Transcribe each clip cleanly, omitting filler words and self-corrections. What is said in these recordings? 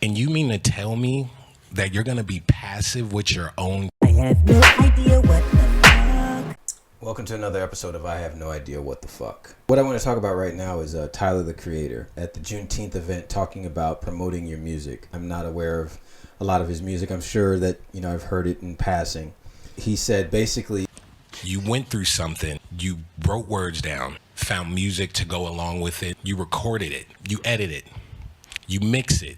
And you mean to tell me that you're going to be passive with your own? I have no idea what the fuck. Welcome to another episode of I Have No Idea What the Fuck. What I want to talk about right now is Tyler, the Creator, at the Juneteenth event talking about promoting your music. I'm not aware of a lot of his music. I'm sure that, I've heard it in passing. He said basically, You went through something, you wrote words down, found music to go along with it, you recorded it, you edit it, you mix it.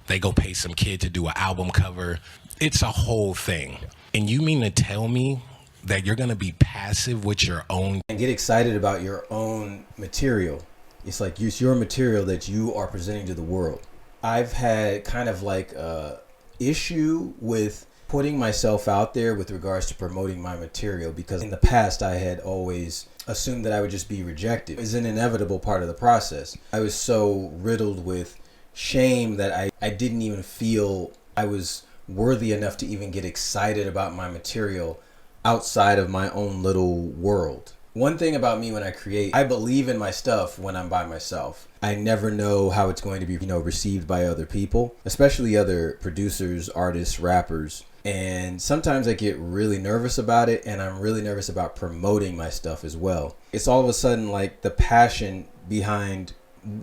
They go pay some kid to do an album cover. It's a whole thing. And you mean to tell me that you're going to be passive with your own? and get excited about your own material. It's like it's your material that you are presenting to the world. I've had kind of like a issue with putting myself out there with regards to promoting my material, because in the past I had always assumed that I would just be rejected. It's an inevitable part of the process. I was so riddled with shame that I didn't even feel I was worthy enough to even get excited about my material outside of my own little world. One thing about me when I create, I believe in my stuff when I'm by myself. I never know how it's going to be, received by other people, especially other producers, artists, rappers. And sometimes I get really nervous about it, and I'm really nervous about promoting my stuff as well. It's all of a sudden like the passion behind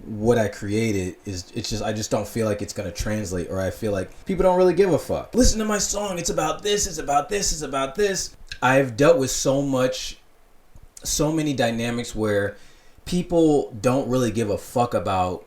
what I created I just don't feel like it's going to translate, or I feel like people don't really give a fuck. Listen to my song. It's about this. It's about this. It's about this. I've dealt with so many dynamics where people don't really give a fuck about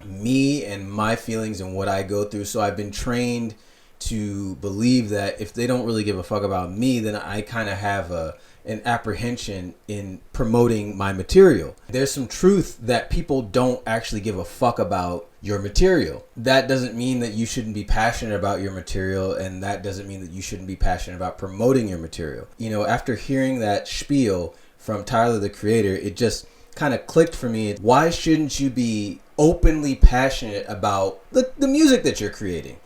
me and my feelings and what I go through. So I've been trained to believe that if they don't really give a fuck about me, then I kind of have an apprehension in promoting my material. There's some truth that people don't actually give a fuck about your material. That doesn't mean that you shouldn't be passionate about your material, and that doesn't mean that you shouldn't be passionate about promoting your material. After hearing that spiel from Tyler, the Creator, it just kind of clicked for me. Why shouldn't you be openly passionate about the music that you're creating?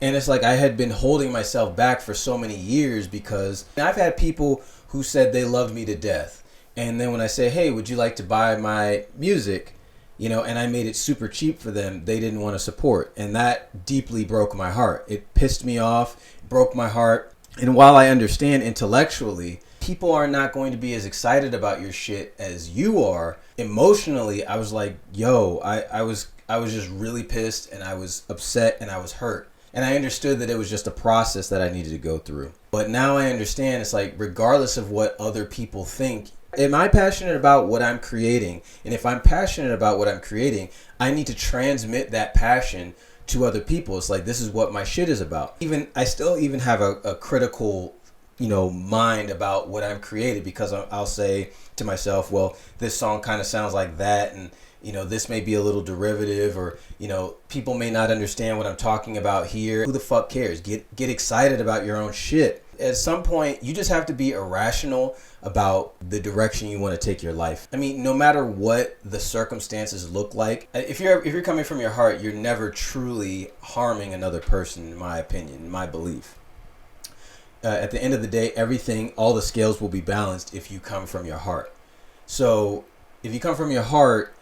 And it's like I had been holding myself back for so many years, because I've had people who said they loved me to death. And then when I say, hey, would you like to buy my music? And I made it super cheap for them, they didn't want to support. And that deeply broke my heart. It pissed me off, broke my heart. And while I understand intellectually, people are not going to be as excited about your shit as you are, emotionally, I was like, yo, I was just really pissed, and I was upset, and I was hurt. And I understood that it was just a process that I needed to go through. But now I understand, it's like, regardless of what other people think, am I passionate about what I'm creating? And if I'm passionate about what I'm creating, I need to transmit that passion to other people. It's like, this is what my shit is about. I still have a critical, mind about what I'm creating, because I'll say to myself, well, this song kind of sounds like that, and this may be a little derivative, or, people may not understand what I'm talking about here. Who the fuck cares? Get excited about your own shit. At some point, you just have to be irrational about the direction you want to take your life. I mean, no matter what the circumstances look like, if you're coming from your heart, you're never truly harming another person, in my opinion, in my belief. At the end of the day, all the scales will be balanced if you come from your heart. So if you come from your heart,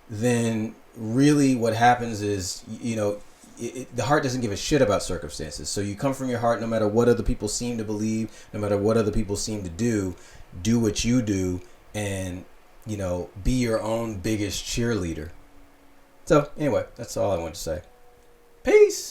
then really what happens is, the heart doesn't give a shit about circumstances. So you come from your heart, no matter what other people seem to believe, no matter what other people seem to do what you do, and, be your own biggest cheerleader. So anyway, that's all I want to say. Peace.